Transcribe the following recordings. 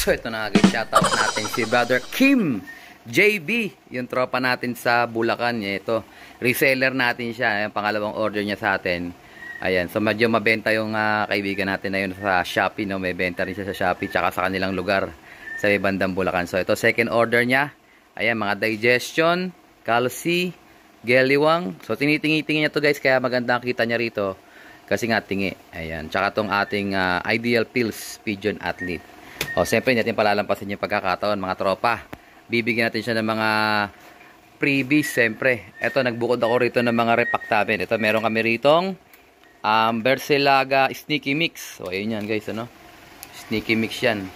So ito na guys, shoutout natin si Brother Kim JB, yung tropa natin sa Bulacan. Ito, reseller natin siya. Ayan, pangalawang order niya sa atin. Ayan, so medyo mabenta yung kaibigan natin na yun sa Shopee, no? May benta rin siya sa Shopee tsaka sa kanilang lugar sa bandang Bulacan. So ito, second order niya. Ayan, mga digestion, calci, geliwang. So tinitingi-tingi niya to guys, kaya maganda ang kita niya rito. Kasi nga tingi. Ayan, tsaka tong ating Ideal Pills Pigeon Athlete. O, siyempre, natin palalampasin yung pagkakataon, mga tropa. Bibigyan natin siya ng mga freebies, siyempre. Ito, nagbukod ako rito ng mga repack namin. Ito, meron kami ritong Bersilaga Sneaky Mix. O, ayun yan, guys, ano? Sneaky Mix yan.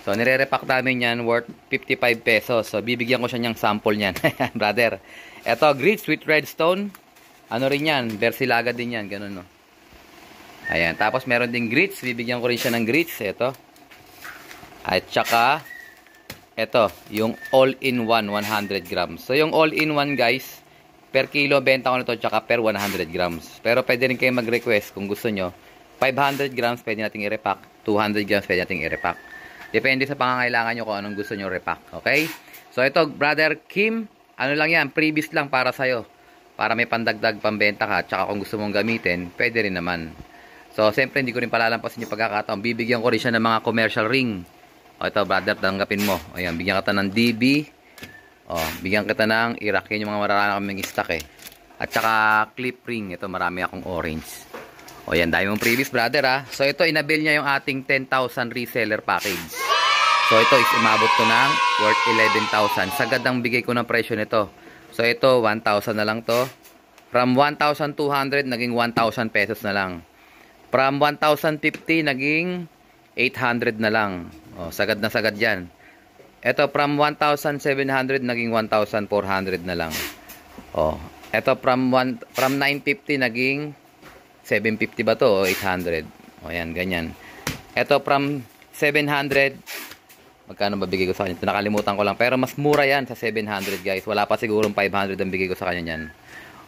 So, nire-repack namin yan worth 55 pesos. So, bibigyan ko siya niyang sample niyan. Brother. Ito, grits with redstone. Ano rin yan? Bersilaga din yan. Ganun, no? Ayan. Tapos, meron din grits. Bibigyan ko rin siya ng grits. Ito. At saka, ito, yung all-in-one 100 grams. So, yung all-in-one, guys, per kilo, benta ko nito, tsaka per 100 grams. Pero, pwede rin kayo mag-request kung gusto nyo. 500 grams, pwede nating i-repack. 200 grams, pwede nating i-repack. Depende sa pangangailangan nyo kung anong gusto nyo repack. Okay? So, ito, Brother Kim, ano lang yan, previous lang para sa'yo. Para may pandagdag pambenta ka, tsaka kung gusto mong gamitin, pwede rin naman. So, siyempre, hindi ko rin palalampasin yung pagkakataon. Bibigyan ko rin siya ng mga commercial ring. O, ito, brother, tanggapin mo. Ayan, bigyan kita ng DB. O, bigyan kita ng Iraq. Yan yung mga marami kaming stock eh. At saka, clip ring. Ito, marami akong orange. O, yan, dahil mong previous, brother, ha. So, ito, inabil niya yung ating 10,000 reseller package. So, ito is umabot to ng worth 11,000. Sagad ang bigay ko ng presyo nito. So, ito, 1,000 na lang to. From 1,200, naging 1,000 pesos na lang. From 1,050, naging 800 na lang. O, sagad na sagad yan. Ito, from 1,700, naging 1,400 na lang. O, ito, from 950, naging 750 ba to? O, 800. O, yan, ganyan. Ito, from 700, magkano ba bigay ko sa kanya? Ito, nakalimutan ko lang. Pero mas mura yan sa 700, guys. Wala pa sigurong 500 ang bigay ko sa kanya yan.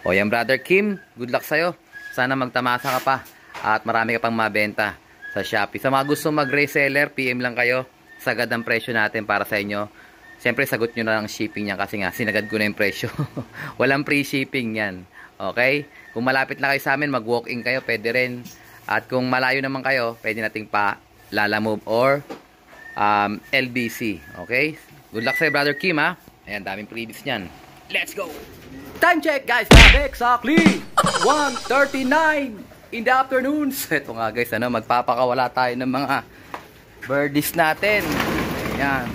O, yan, Brother Kim. Good luck sa'yo. Sana magtamasa ka pa. At marami ka pang mabenta sa Shopee. Sa mga gusto mag-reseller, PM lang kayo. Sagad ang presyo natin para sa inyo. Siyempre, sagot nyo na lang shipping niyan kasi nga, sinagad ko na yung presyo. Walang free shipping yan. Okay? Kung malapit na kayo sa amin, mag-walk-in kayo, pwede rin. At kung malayo naman kayo, pwede nating pa Lalamove or LBC. Okay? Good luck sa'yo, Brother Kim, ha? Ayan, daming previous niyan. Let's go! Time check, guys! Exactly! 1:39 in the afternoon. Ito nga, guys, ano, magpapakawala tayo ng mga birdies natin. Ayan.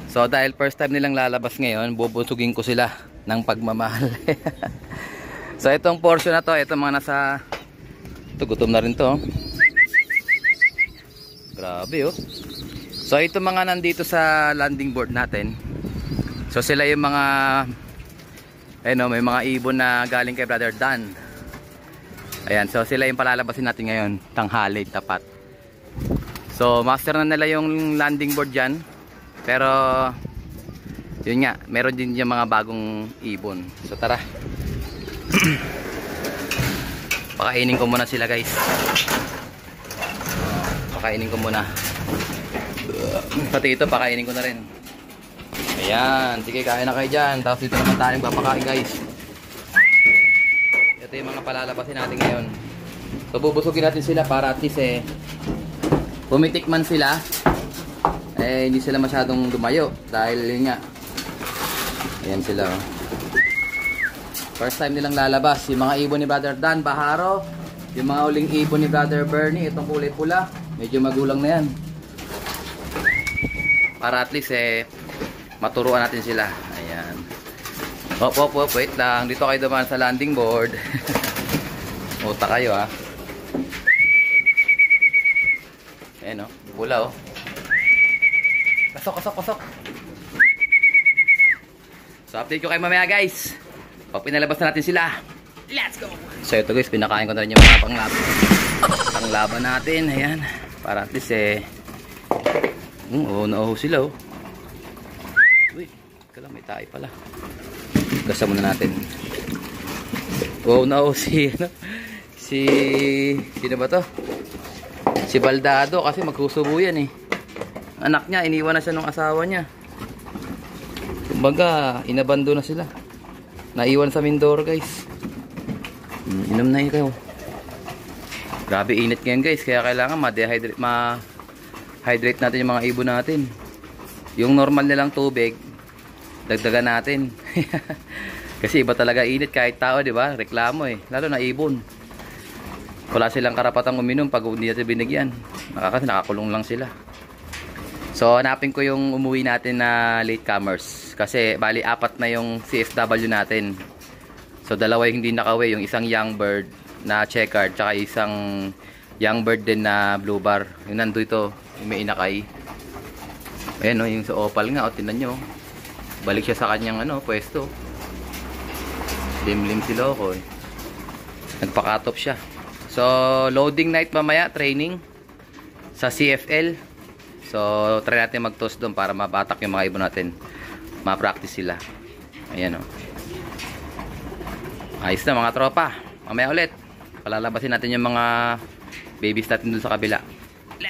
So, dahil first time nilang lalabas ngayon, bubusugin ko sila ng pagmamahal. So, itong portion na to, itong mga nasa... Ito, gutom na rin to. Grabe, oh. So, itong mga nandito sa landing board natin. So, sila yung mga... Ayun, may mga ibon na galing kay Brother Dan. Ayan, so sila yung palalabasin natin ngayon. Tanghali, tapat. So, master na nila yung landing board dyan. Pero, yun nga, meron din yung mga bagong ibon. So, tara. Pakainin ko muna sila, guys. Pakainin ko muna. Pati ito, pakainin ko na rin. Ayan, sige, kain na kayo dyan. Tapos dito naman tayong papakain, guys. Ito yung mga palalabasin natin ngayon. So, bubusugin natin sila para at least pumitik man sila, hindi sila masyadong dumayo. Dahil yun nga, ayan sila, oh. First time nilang lalabas. Yung mga ibon ni Brother Dan Baharo, yung mga uling ibon ni Brother Bernie, itong kulay pula, medyo magulang na yan. Para at least maturuan natin sila. Ayan. Hop, wait lang. Dito kayo dumaan sa landing board. Uta kayo, ha. Ayan, oh. Pula, oh. Pasok. So, update ko kayo mamaya, guys. Pag pinalabas na natin sila, let's go! So, ito, guys. Pinakain ko na rin yung mga panglaban natin. Ayan. Para at least, nauho sila, oh. Uy, kala may tayo pala. Gasa muna natin. Wow, sino ba to? Si Baldado kasi magsusubo yan, eh. anak niya, iniwan na siya ng asawa niya. Kumbaga, inabando na sila. Naiwan sa Mindoro, guys. Inom na yun kayo. Grabe init ngayon, guys. Kaya kailangan ma-hydrate natin yung mga ibon natin. Yung normal nilang tubig, dagdagan natin. Kasi iba talaga init kahit tao, di ba? Reklamo eh. Lalo na ibon. Wala silang karapatang uminom pag hindi natin binigyan. Kasi nakakulong lang sila. So, hanapin ko yung umuwi natin na latecomers. Kasi, bali, 4 na yung CFW natin. So, 2 yung hindi nakaway. Yung isang young bird na checkered, tsaka isang young bird din na blue bar. Yung nando ito, yung may inakay. Ayan o, yung sa opal nga. O, tinan nyo. Balik siya sa kanyang pwesto. Limlim si Loco eh. Nagpakatop siya. So, loading night mamaya, training sa CFL. So, try natin mag-toss doon para mabatak yung mga ibon natin. Ma-practice sila. Ayan o. Ayos na mga tropa. Mamaya ulit. Palalabasin natin yung mga babies natin doon sa kabila.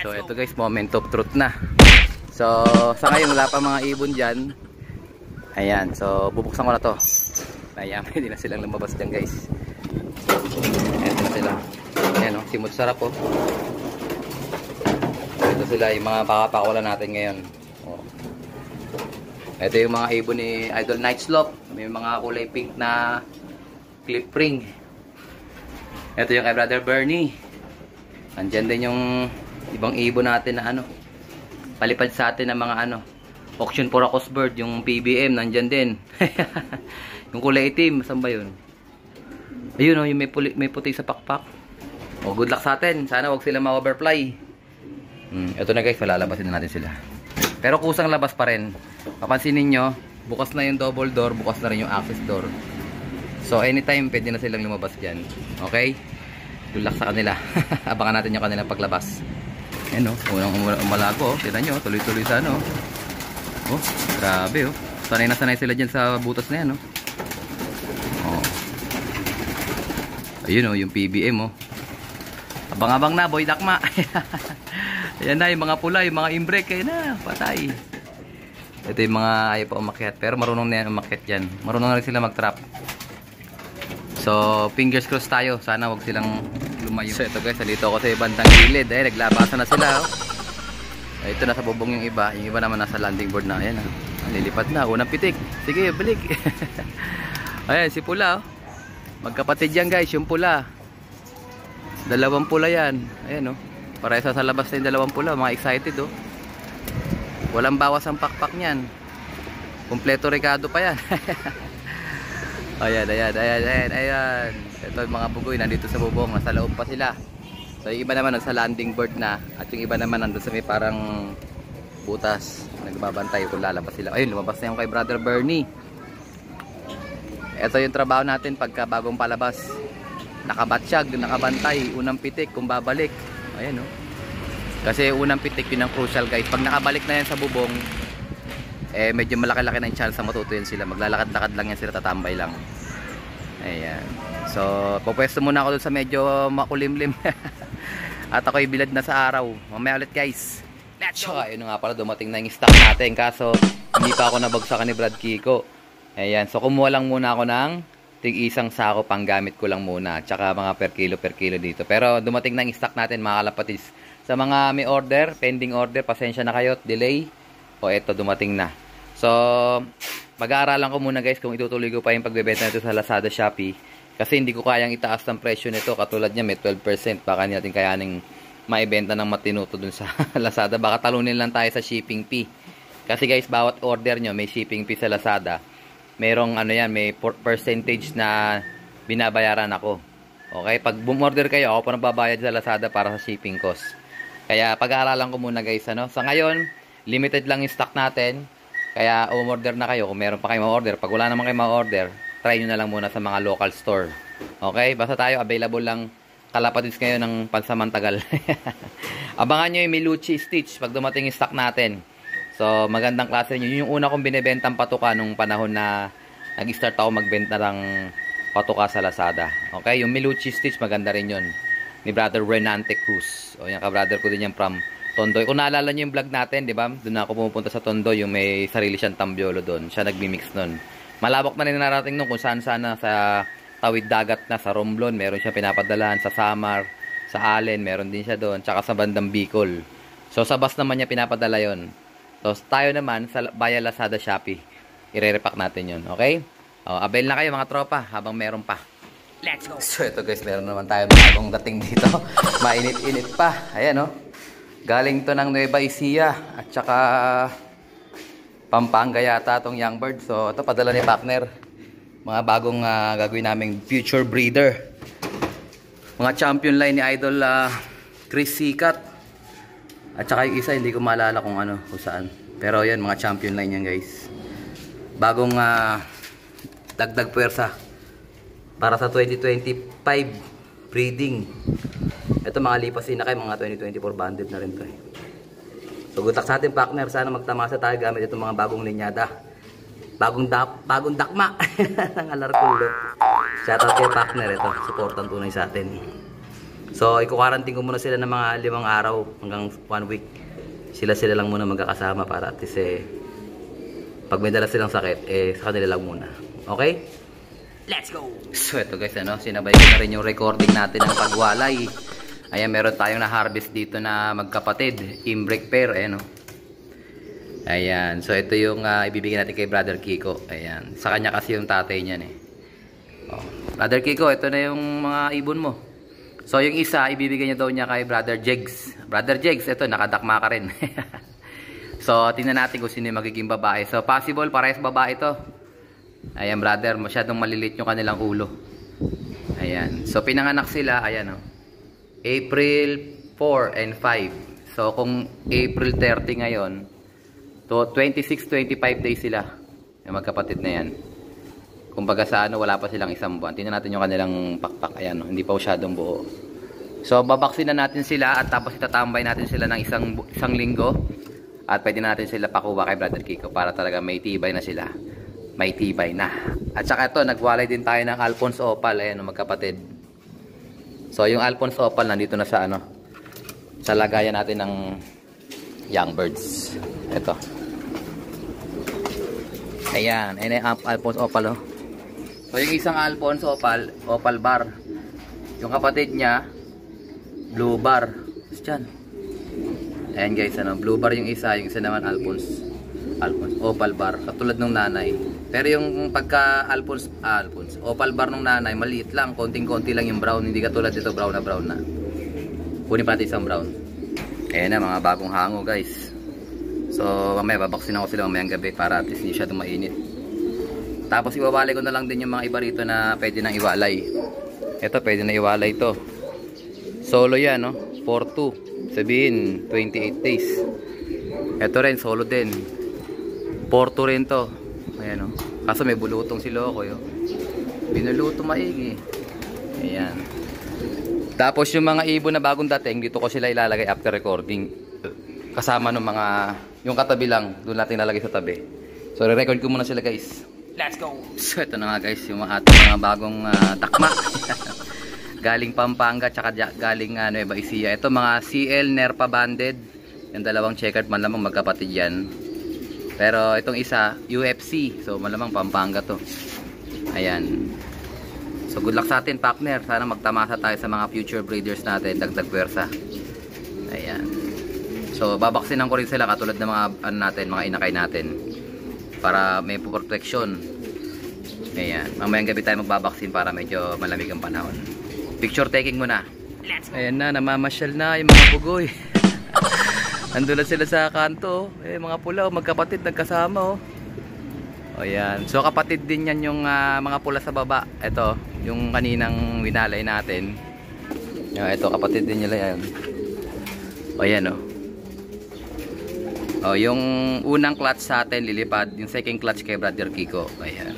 So, ito guys, moment of truth na. So, sa ngayon, wala pa mga ibon dyan. Ayan. So, bubuksan ko na to. Ayan, hindi na silang lumabas dyan guys. Ayan na sila. Ayan o, simot sarap o. Ito sila yung mga pakapakawala natin ngayon. Oh. Ito yung mga ibon ni Idol Night Slope. May mga kulay pink na clip ring. Ito yung kay Brother Bernie. Andyan din yung ibang ibon natin na palipad sa atin ng mga auction for a cost bird. Yung PBM nandyan din. Yung kulay itim, saan ba yun? Ayun yung may puti sa pakpak. Oh, good luck sa atin. Sana wag sila ma-overfly. Ito na guys, palalabasin na natin sila. Pero kusang labas pa rin. Papansinin nyo, bukas na yung double door, bukas na rin yung access door. So anytime pwede na silang lumabas dyan. Okay? Good luck sa kanila. Abangan natin yung kanilang paglabas. Ayan unang umalago. Tignan nyo, tuloy-tuloy sa Oh, grabe Sanay na sanay sila dyan sa butas na yan Ayun yung PBM Abang-abang na, boy dakma. Ayan na, yung mga pula, yung mga imbrek. Ayan na, patay. Ito yung mga ayaw pa umakyat. Pero marunong na yan umakyat dyan. Marunong na rin sila mag-trap. So, fingers crossed tayo. Sana wag silang lumayo. So, ito guys, nandito ako sa ibandang gilid. Naglabasan na sila. Ito nasa bubong yung iba. Yung iba naman nasa landing board na. Ayan nilipad na. Unang pitik. Sige, balik. Ayan, si pula. Magkapatid yan guys, yung pula. 2 pula yan. Ayan Parehas sa labas na yung 2 pula. Mga excited Walang bawas ang pakpak niyan. Kompleto Ricardo pa yan. Ayan. Ito yung mga bugoy nandito sa bubong. Nasa loob pa sila. So yung iba naman nasa landing board na. At yung iba naman nandun sa may parang butas. Nagbabantay kung lalabas sila. Ayun, lumabas na yung kay Brother Bernie. Ito yung trabaho natin pagka bagong palabas. Nakabatsyag, nakabantay, unang pitik kung babalik. Ayan Kasi unang pitik yun ang crucial guys. Pag nakabalik na yan sa bubong, medyo malaki-laki na yung chance na matutuyan sila. Maglalakad-lakad lang yan sila, tatambay lang. Ayan. So, pupwesto muna ako dun sa medyo makulimlim. At ako'y bilad na sa araw. Mamaya ulit guys. Let's go! Ayun nga pala, dumating na yung stock natin. Kaso, hindi pa ako nabagsakan ni Brad Kiko. Ayan. So, kumuha lang muna ako ng tig-isang sako pang gamit ko lang muna. Tsaka mga per kilo dito. Pero dumating na yung stock natin mga kalapatis. Sa mga may order, pending order, pasensya na kayo, delay. O eto, dumating na. So, pag-aaralan ko muna guys kung itutuloy ko pa yung pagbebenta nito sa Lazada, Shopee. Kasi hindi ko kayang itaas ng presyo nito. Katulad niya may 12%. Baka hindi natin kayaning maibenta ng matinuto dun sa Lazada. Baka talunin lang tayo sa shipping fee. Kasi guys, bawat order nyo may shipping fee sa Lazada. Merong may percentage na binabayaran ako. Okay, pag bumorder kayo, ako pa nagbabayad sa Lazada para sa shipping cost. Kaya pag-aaralan ko muna guys Sa ngayon, limited lang yung stock natin. Kaya umorder na kayo kung meron pa kayo ma-order. Pag wala naman kayo ma-order, try nyo na lang muna sa mga local store. Okay, basta tayo available lang kalapatis ngayon ng pansamantagal. Abangan nyo yung Milucci Stitch pag dumating yung stock natin. So, magandang klase nyo. Yun yung una kong binibentang patuka nung panahon na nag-start ako magbenta ng patuka sa Lazada. Okay? Yung Milucci Stitch, maganda rin yun. Ni Brother Renante Cruz. O, yan ka-brother ko din yan from Tondo. Kung naalala niyo yung vlog natin, di ba? Doon ako pumupunta sa Tondo, yung may sarili siyang tambyolo doon. Siya nagmi-mix nun. Malawak na rin narating nun kung saan-saan na sa tawid dagat na, sa Romblon, meron siya pinapadalahan, sa Samar, sa Allen, meron din siya doon, tsaka sa bandang Bicol. So sa bus naman niya pinapadala yon. So tayo naman sa Via Lazada Shopee, ire-repack natin yon, okay? Avail na kayo mga tropa habang meron pa. Let's go! So ito guys, meron naman tayo bagong dating dito. Mainit-init pa. Ayan oh. Galing to ng Nueva Ecija at saka Pampanga yata itong young bird. So ito padala ni partner. Mga bagong gagawin naming future breeder. Mga champion line ni Idol Chris Sikat. At saka yung isa hindi ko maalala kung ano, kung saan. Pero yan, mga champion line yan guys. Bagong dagdag puwersa para sa 2025 breeding. Ito mga lipasin na kayo, mga 2024 banded na rin to. So good luck sa ating partner. Sana magtamasa tayo gamit itong mga bagong linyada. Bagong dakma ng Alarculo. Shoutout kay partner. Ito, supportan tunay sa atin. So i-quarantine ko muna sila ng mga 5 araw hanggang 1 week. Sila lang muna magkakasama para at least pag may dala silang sakit, sa kanila lang muna. Okay? Let's go! So ito guys, sinabay ko na rin yung recording natin ng pagwalay. Ayan, meron tayong na-harvest dito na magkapatid, inbreak pair, ayan o. Ayan, so ito yung ibibigay natin kay Brother Kiko. Ayan, sa kanya kasi yung tatay niyan Brother Kiko, ito na yung mga ibon mo. So yung isa, ibibigay niya daw niya kay Brother Jegs. Brother Jegs, ito, nakadakma ka rin. So tingnan natin kung sino yung magiging babae. So possible, parehas babae ito. Ayan brother, masyadong malilit yung kanilang ulo. Ayan, so pinanganak sila, ayan April 4 and 5. So kung April 30 ngayon, to 26-25 days sila. Yung magkapatid na yan. Kumbaga sa wala pa silang isang buwan. Tingnan natin yung kanilang pakpak. Ayan, hindi pa masyadong buo. So babaksin na natin sila at tapos itatambay natin sila ng isang linggo. At pwede natin sila pakuha kay Brother Kiko para talaga may tibay na sila. May tibay na. At saka ito, nagwalay din tayo ng Alphonse Opal. Ayan, magkapatid. So yung Alphonse Opal nandito na sa sa lagayan natin ng young birds. Ito. Ayan, ayan yung Alphonse Opal So yung isang Alphonse Opal bar. Yung kapatid niya blue bar. Diyan. Ayan guys, blue bar yung isa naman Alphonse Opal bar, katulad ng nanay. Pero yung pagka Alphonse Opal bar ng nanay, maliit lang, konting-konti lang yung brown, hindi katulad dito brown na. Kunin pa natin isang brown. Ayan na, mga bagong hango guys. So mamaya babaksin ako sila mamayang gabi para at least hindi siya mainit. Tapos iwawalay ko na lang din yung mga iba rito na pwede nang iwalay. Ito pwede na iwalay to. Solo yan 4-2. Sabihin 28 days. Ito rin solo din. 4-2 rin to. Ayan kaso may bulutong si Loco binuluto maigi. Ayan. Tapos yung mga ibon na bagong dating, dito ko sila ilalagay after recording. Kasama ng mga, yung katabi lang, doon natin ilalagay sa tabi. So re-record ko muna sila guys. Let's go! So ito na nga guys, yung ating mga bagong takma. Galing Pampanga, tsaka galing Nueva Ecija. Ito mga CL Nerpa banded. Yung dalawang checkered, malamang magkapatid yan. Pero itong isa, UFC. So malamang Pampanga to. Ayan. So good luck sa atin partner. Sana magtamasa tayo sa mga future breeders natin. Dagdag pwersa. Ayan. So babaksinan ko rin sila katulad ng mga mga inakay natin. Para may protection. Ayan. Mamayang gabi tayo magbabaksin para medyo malamig ang panahon. Picture taking muna. Ayan na, namamasyal na yung mga pugoy. Nandun sila sa kanto. Mga pula, magkapatid, nagkasama Ayan. So kapatid din yan yung mga pula sa baba. Ito, yung kaninang winalay natin. Ito, kapatid din nila yan. Ayan yung unang clutch sa atin lilipad. Yung second clutch kay Brother Kiko. Ayan.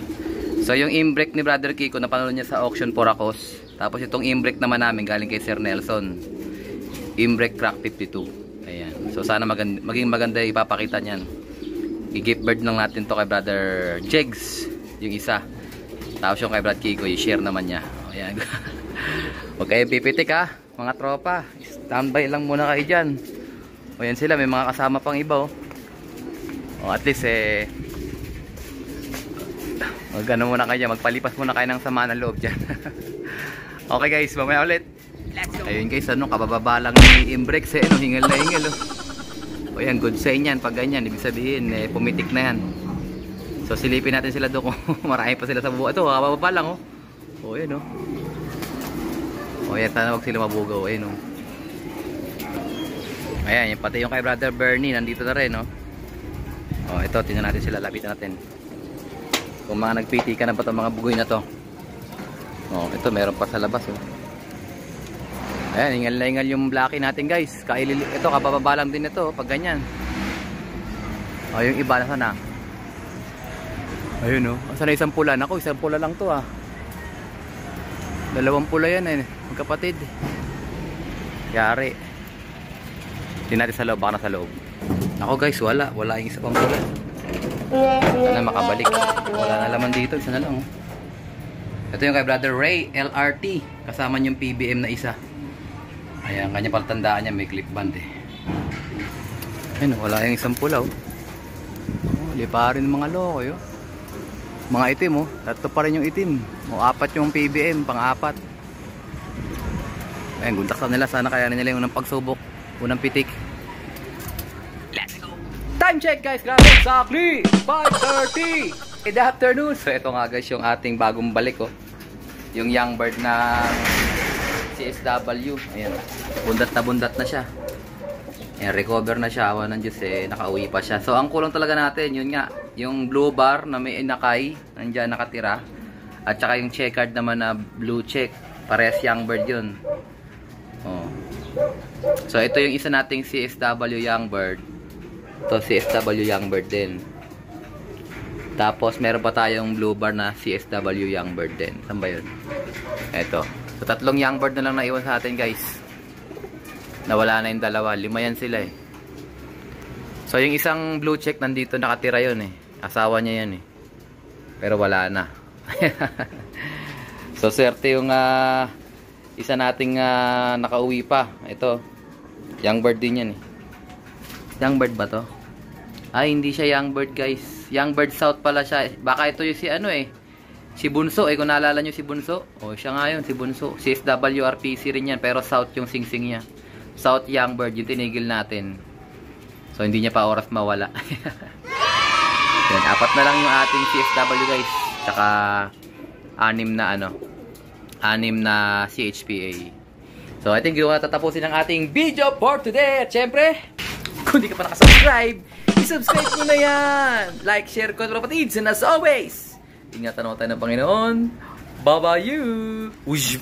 So yung inbreak ni Brother Kiko, napanood niya sa auction Poracos. Tapos itong inbreak naman namin galing kay Sir Nelson. Inbreak crack 52. Ayan. So sana maging maganda ipapakita niyan. I-gift bird lang natin to kay Brother Jegs, yung isa. Tapos yung kay Brad Kiko, i-share naman niya. Ayan. Huwag kayong pipitik mga tropa. Standby lang muna kayo dyan. O yan sila, may mga kasama pang iba oh. O at least magano muna kayo, magpalipas muna kayo ng sama ng loob dyan. Okay guys, mamaya ulit. Ayun guys, kabababa lang ni Imbrex hingal na hingal oh. O yan, good sign yan pag ganyan, ibig sabihin pumitik na yan. So silipin natin sila doon kung marami pa sila sa buhay. Ito, kabababa lang oh. O yan oh. O yan, sana wag sila mabugaw. Ayun oh. Ayan, pati yung kay Brother Bernie nandito na rin oh. O ito, tingnan natin sila, lapitan natin. Kung mga nagpiti ka na ba itong mga bugoy na to. O ito, meron pa sa labas oh. Ayan, ingal na ingal yung Blackie natin guys. Ito, kabababa lang din ito pag ganyan. O yung iba na sana. Ayun oh. Saan na isang pula? Naku, isang pula lang to ah. Dalawang pula yan magkapatid. Yari. Tingnan natin sa loob, baka na sa loob. Ako guys, wala yung isa pang pula. Sana makabalik. Wala na laman dito, isa na lang oh. Ito yung kay Brother Ray LRT, kasama yung PBM na isa. Ayan, kanya palatandaan niya, may clip band Ayun, wala yung isang pula oh. Liparin ng mga loko oh. Mga itim oh, tatlo pa rin yung itim. Apat yung PBM, pang-apat. Ayun, guntaksan nila, sana kayanin nila yung unang pagsubok, unang pitik. Let's go! Time check guys, grabe, exactly 5:30 in the afternoon. So ito nga guys yung ating bagong balik oh. Yung young bird na CSW. Ayan, bundat na siya. Ayan, recover na siya, awa ng Diyos nakauwi pa siya. So ang kulang talaga natin, yun nga, yung blue bar na may inakay, nandiyan nakatira. At saka yung checkered naman na blue check, parehas young bird yun. Oh. So ito yung isa nating CSW young bird. Ito CSW young bird din. Tapos meron pa tayong blue bar na CSW young bird din. Saan ba yun? Ito. So tatlong young bird na lang naiwan sa atin guys. Nawala na yung dalawa. 5 yan sila So yung isang blue check nandito nakatira yun Asawa niya yan Pero wala na. So swerte yung isa nating nakauwi pa. Ito. Young bird din yan Young bird ba to? Ay, hindi siya young bird guys. Young bird south pala siya. Baka ito yung si si Bunso kung naalala nyo si Bunso. Siya nga yun, si Bunso. CSW RPC rin yan, pero south yung singsing niya. South young bird, yung tinigil natin. So hindi niya pa oras mawala. Yan, 4 na lang yung ating CSW guys. Tsaka 6 na CHPA. So I think yun tatapusin ang ating video for today. At syempre, kung di ka pa nakasubscribe, i-subscribe mo na yan. Like, share, comment, kapatids. And as always, ingatan mo tayo ng Panginoon. Bye-bye you. Uy.